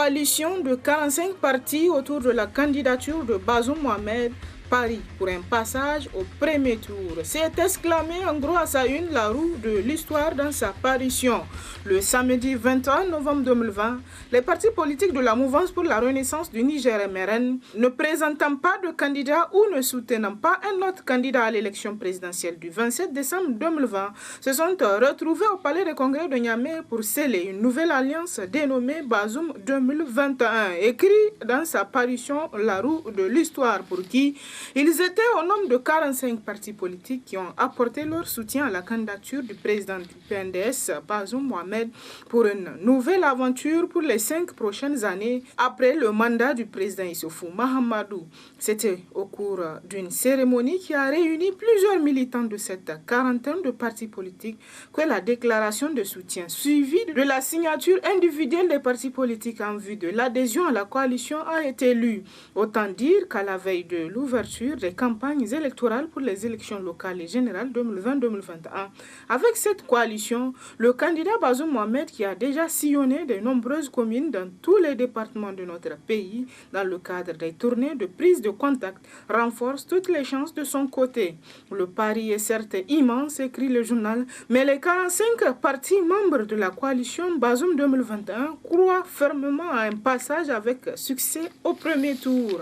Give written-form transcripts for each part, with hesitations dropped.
Coalition de 45 partis autour de la candidature de Bazoum Mohamed, Paris pour un passage au premier tour. C'est exclamé en gros à sa une la roue de l'histoire dans sa parution. Le samedi 21 novembre 2020, les partis politiques de la mouvance pour la renaissance du Niger MRN, ne présentant pas de candidat ou ne soutenant pas un autre candidat à l'élection présidentielle du 27 décembre 2020, se sont retrouvés au palais de congrès de Niamey pour sceller une nouvelle alliance dénommée Bazoum 2021, écrit dans sa parution la roue de l'histoire pour qui ils étaient au nombre de 45 partis politiques qui ont apporté leur soutien à la candidature du président du PNDS, Bazoum Mohamed, pour une nouvelle aventure pour les 5 prochaines années après le mandat du président Issoufou Mahamadou. C'était au cours d'une cérémonie qui a réuni plusieurs militants de cette quarantaine de partis politiques que la déclaration de soutien suivie de la signature individuelle des partis politiques en vue de l'adhésion à la coalition a été lue. Autant dire qu'à la veille de l'ouverture des campagnes électorales pour les élections locales et générales 2020-2021. Avec cette coalition, le candidat Bazoum Mohamed, qui a déjà sillonné de nombreuses communes dans tous les départements de notre pays, dans le cadre des tournées de prise de contact, renforce toutes les chances de son côté. Le pari est certes immense, écrit le journal, mais les 45 partis membres de la coalition Bazoum 2021 croient fermement à un passage avec succès au premier tour.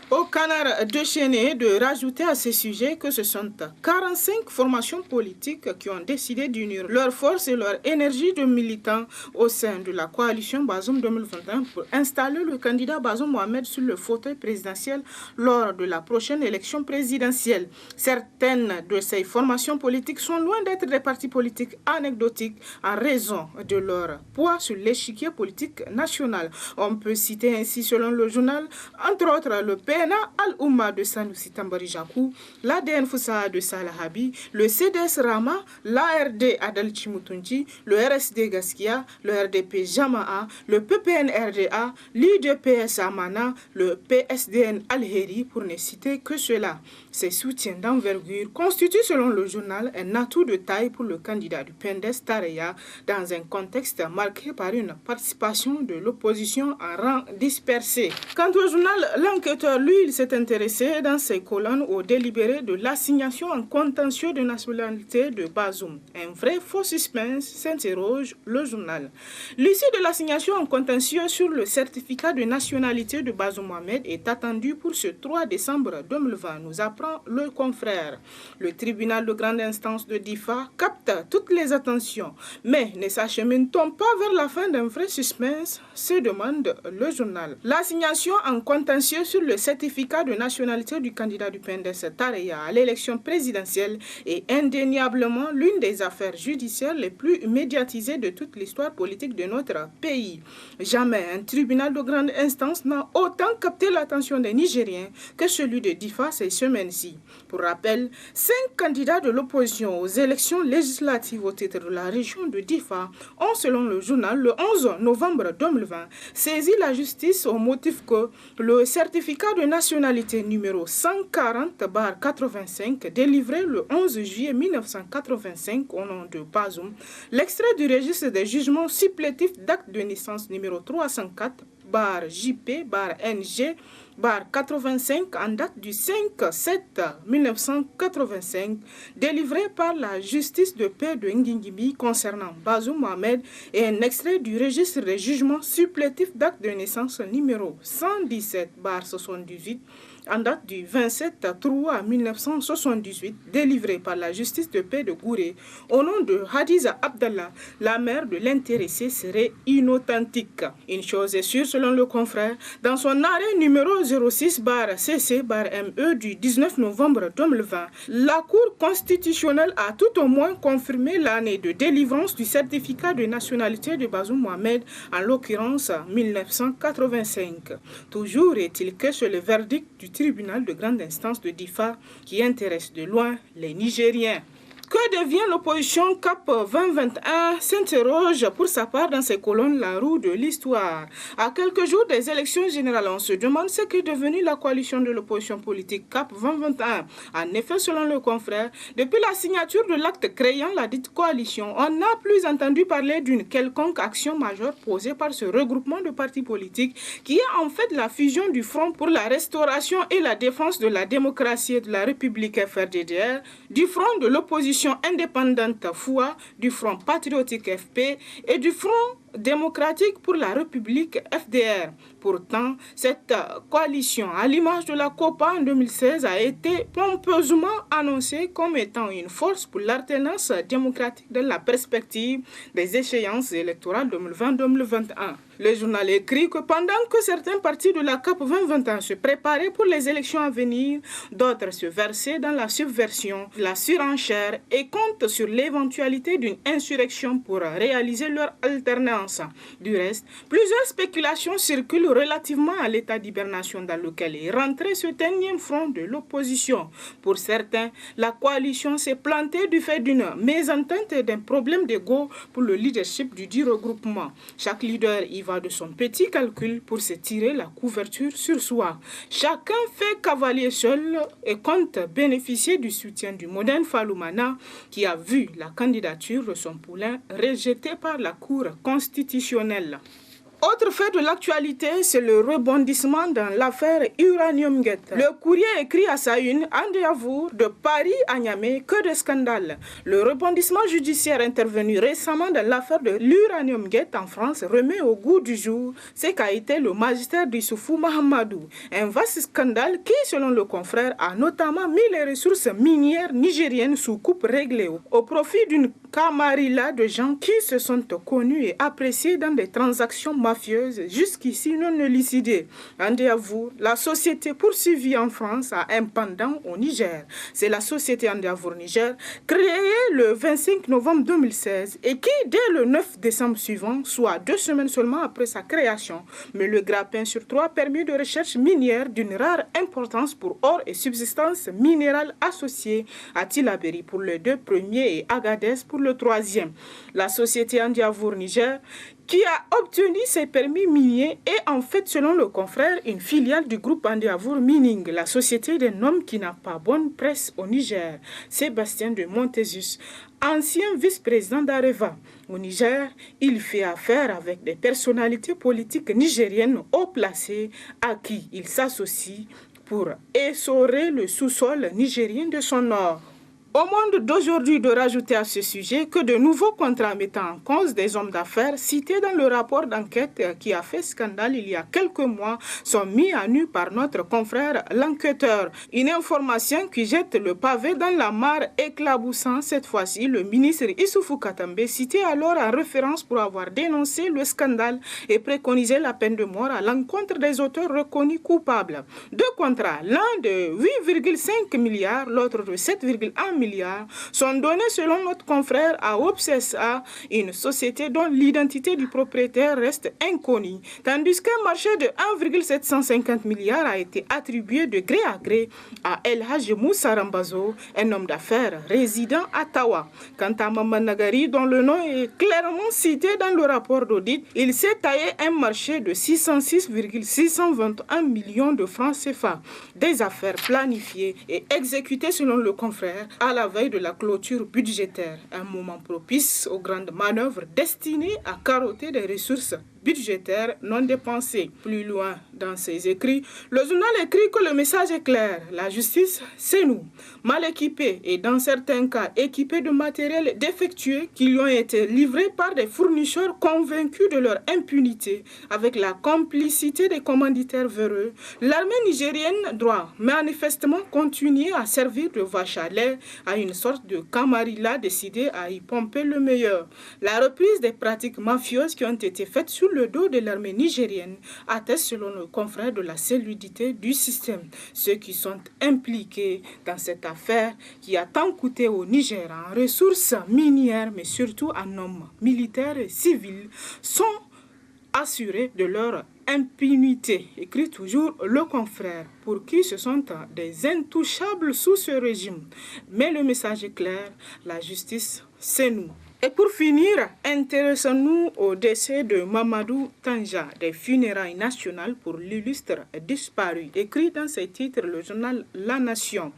Au canard déchaîné de rajouter à ces sujets que ce sont 45 formations politiques qui ont décidé d'unir leurs forces et leur énergie de militants au sein de la coalition Bazoum 2021 pour installer le candidat Bazoum Mohamed sur le fauteuil présidentiel lors de la prochaine élection présidentielle. Certaines de ces formations politiques sont loin d'être des partis politiques anecdotiques en raison de leur poids sur l'échiquier politique national. On peut citer ainsi, selon le journal, entre autres le PNA Al-Oumma de Sanoussi Tambari Jakou, l'ADN Foussa de Salah Habi, le CDS Rama, l'ARD Adel Chimutunji, le RSD Gaskia, le RDP Jama'a, le PPN RDA, l'UDPS Amana, le PSDN Al-Heri, pour ne citer que cela. Ces soutiens d'envergure constituent, selon le journal, un atout de taille pour le candidat du PNDS Tareya dans un contexte marqué par une participation de l'opposition en rang dispersé. Quant au journal L'Enquêteur, lui, il s'est intéressé dans ses colonnes au délibéré de l'assignation en contentieux de nationalité de Bazoum. Un vrai faux suspense, s'interroge le journal. L'issue de l'assignation en contentieux sur le certificat de nationalité de Bazoum Mohamed est attendue pour ce 3 décembre 2020, nous apprend le confrère. Le tribunal de grande instance de Difa capte toutes les attentions, mais ne s'achemine-t-on pas vers la fin d'un vrai suspense, se demande le journal. L'assignation en contentieux sur le certificat de nationalité du candidat du PNDS Tareya à l'élection présidentielle est indéniablement l'une des affaires judiciaires les plus médiatisées de toute l'histoire politique de notre pays. Jamais un tribunal de grande instance n'a autant capté l'attention des Nigériens que celui de Difa ces semaines-ci. Pour rappel, 5 candidats de l'opposition aux élections législatives au titre de la région de Difa ont, selon le journal, le 11 novembre 2020, saisi la justice au motif que le certificat de nationalité numéro 140/85 délivré le 11 juillet 1985 au nom de Bazoum, l'extrait du registre des jugements supplétifs d'acte de naissance numéro 304/JP/NG/85 en date du 5/7/1985, délivré par la justice de paix de Ngingimi concernant Bazoum Mohamed, et un extrait du registre des jugements supplétifs d'acte de naissance numéro 117/78 en date du 27/3/1978, délivré par la justice de paix de Gouré au nom de Hadiza Abdallah, la mère de l'intéressé, serait inauthentique. Une chose est sûre, selon le confrère, dans son arrêt numéro 06/CC/ME du 19 novembre 2020, la Cour constitutionnelle a tout au moins confirmé l'année de délivrance du certificat de nationalité de Bazoum Mohamed, en l'occurrence 1985. Toujours est-il que c'est le verdict du tribunal de grande instance de Difa qui intéresse de loin les Nigériens. Que devient l'opposition CAP 2021 s'interroge pour sa part dans ses colonnes la roue de l'histoire. À quelques jours des élections générales, on se demande ce qu'est devenue la coalition de l'opposition politique CAP 2021. En effet, selon le confrère, depuis la signature de l'acte créant la dite coalition, on n'a plus entendu parler d'une quelconque action majeure posée par ce regroupement de partis politiques qui est en fait la fusion du Front pour la restauration et la défense de la démocratie et de la République FRDDR, du Front de l'opposition indépendante FOA, du Front patriotique FP et du Front démocratique pour la République FDR. Pourtant, cette coalition, à l'image de la COPA en 2016, a été pompeusement annoncée comme étant une force pour l'alternance démocratique dans la perspective des échéances électorales 2020-2021. Le journal écrit que pendant que certains partis de la CAP 2021 se préparaient pour les élections à venir, d'autres se versaient dans la subversion, la surenchère et comptent sur l'éventualité d'une insurrection pour réaliser leur alternance. Du reste, plusieurs spéculations circulent relativement à l'état d'hibernation dans lequel est rentré ce énième front de l'opposition. Pour certains, la coalition s'est plantée du fait d'une mésentente et d'un problème d'ego pour le leadership du dit regroupement. Chaque leader y va de son petit calcul pour se tirer la couverture sur soi. Chacun fait cavalier seul et compte bénéficier du soutien du moderne Faloumana qui a vu la candidature de son poulain rejetée par la Cour constitutionnelle. Autre fait de l'actualité, c'est le rebondissement dans l'affaire Uraniumgate. Le courrier écrit à sa une, Andéavour, de Paris à Niamey, que de scandales. Le rebondissement judiciaire intervenu récemment dans l'affaire de l'Uraniumgate en France remet au goût du jour ce qu'a été le magistère d'Issoufou Mahamadou. Un vaste scandale qui, selon le confrère, a notamment mis les ressources minières nigériennes sous coupe réglée au profit d'une camarilla de gens qui se sont connus et appréciés dans des transactions mafieuses jusqu'ici non élucidées. Andéavour, la société poursuivie en France a un pendant au Niger. C'est la société Andéavour Niger, créée le 25 novembre 2016 et qui, dès le 9 décembre suivant, soit 2 semaines seulement après sa création, met le grappin sur 3 permis de recherche minière d'une rare importance pour or et subsistances minérales associées à Tillabéri pour les 2 premiers et Agadez pour le 3e. La société Andéavour Niger, qui a obtenu ses permis miniers, est en fait, selon le confrère, une filiale du groupe Andéavour Mining, la société d'un homme qui n'a pas bonne presse au Niger, Sébastien de Montezus, ancien vice-président d'Areva. Au Niger, il fait affaire avec des personnalités politiques nigériennes haut placées à qui il s'associe pour essorer le sous-sol nigérien de son or. Au monde d'aujourd'hui de rajouter à ce sujet que de nouveaux contrats mettant en cause des hommes d'affaires cités dans le rapport d'enquête qui a fait scandale il y a quelques mois sont mis à nu par notre confrère l'enquêteur. Une information qui jette le pavé dans la mare éclaboussant cette fois-ci le ministre Issoufou Katambe, cité alors en référence pour avoir dénoncé le scandale et préconisé la peine de mort à l'encontre des auteurs reconnus coupables. 2 contrats, l'un de 8,5 milliards, l'autre de 7,1 milliards, sont donnés selon notre confrère à OPSA, une société dont l'identité du propriétaire reste inconnue, tandis qu'un marché de 1,750 milliards a été attribué de gré à gré à El Hadj Moussa Rambazo, un homme d'affaires résident à Tawa. Quant à Maman Nagari, dont le nom est clairement cité dans le rapport d'audit, il s'est taillé un marché de 606,621 millions de francs CFA. Des affaires planifiées et exécutées selon le confrère à la veille de la clôture budgétaire, un moment propice aux grandes manœuvres destinées à carotter des ressources budgétaires non dépensées. Plus loin dans ses écrits, le journal écrit que le message est clair. La justice, c'est nous, mal équipés et dans certains cas équipés de matériel défectueux qui lui ont été livrés par des fournisseurs convaincus de leur impunité. Avec la complicité des commanditaires véreux, l'armée nigérienne doit manifestement continuer à servir de vache à lait à une sorte de camarilla décidée à y pomper le meilleur. La reprise des pratiques mafieuses qui ont été faites sur le dos de l'armée nigérienne atteste selon nos confrères de la solidité du système. Ceux qui sont impliqués dans cette affaire qui a tant coûté au Niger en ressources minières mais surtout en hommes militaires et civils sont assurés de leur impunité, écrit toujours le confrère, pour qui ce sont des intouchables sous ce régime. Mais le message est clair, la justice, c'est nous. Et pour finir, intéressons-nous au décès de Mamadou Tanja, des funérailles nationales pour l'illustre disparu, écrit dans ses titres le journal La Nation.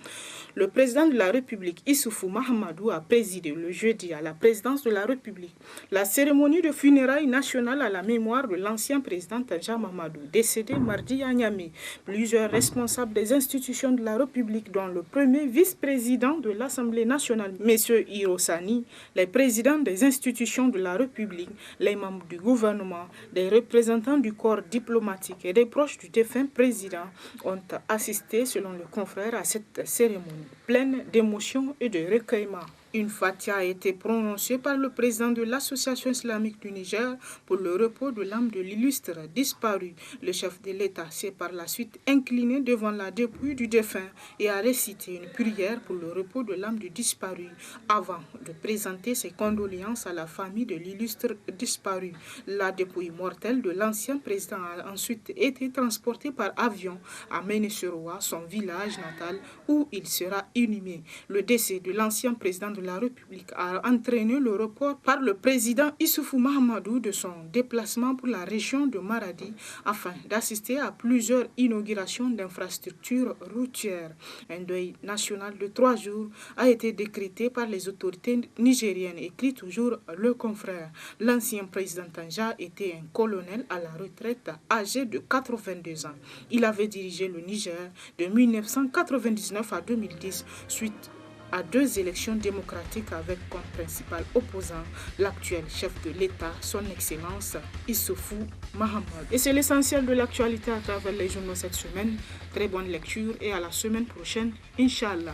Le président de la République, Issoufou Mahamadou, a présidé le jeudi à la présidence de la République la cérémonie de funérailles nationales à la mémoire de l'ancien président Tanja Mahamadou, décédé mardi à Niamey. Plusieurs responsables des institutions de la République, dont le premier vice-président de l'Assemblée nationale, M. Hirosani, les présidents des institutions de la République, les membres du gouvernement, des représentants du corps diplomatique et des proches du défunt président ont assisté, selon le confrère, à cette cérémonie pleine d'émotion et de recueillement. Une fatia a été prononcée par le président de l'Association islamique du Niger pour le repos de l'âme de l'illustre disparu. Le chef de l'État s'est par la suite incliné devant la dépouille du défunt et a récité une prière pour le repos de l'âme du disparu avant de présenter ses condoléances à la famille de l'illustre disparu. La dépouille mortelle de l'ancien président a ensuite été transportée par avion à Ménéceroa, son village natal, où il sera inhumé. Le décès de l'ancien président de la République a entraîné le report par le président Issoufou Mahamadou de son déplacement pour la région de Maradi afin d'assister à plusieurs inaugurations d'infrastructures routières. Un deuil national de 3 jours a été décrété par les autorités nigériennes, écrit toujours le confrère. L'ancien président Tanja était un colonel à la retraite âgé de 82 ans. Il avait dirigé le Niger de 1999 à 2010 suite à 2 élections démocratiques avec comme principal opposant l'actuel chef de l'État, son Excellence Issoufou Mahamadou. Et c'est l'essentiel de l'actualité à travers les journaux cette semaine. Très bonne lecture et à la semaine prochaine, Inch'Allah.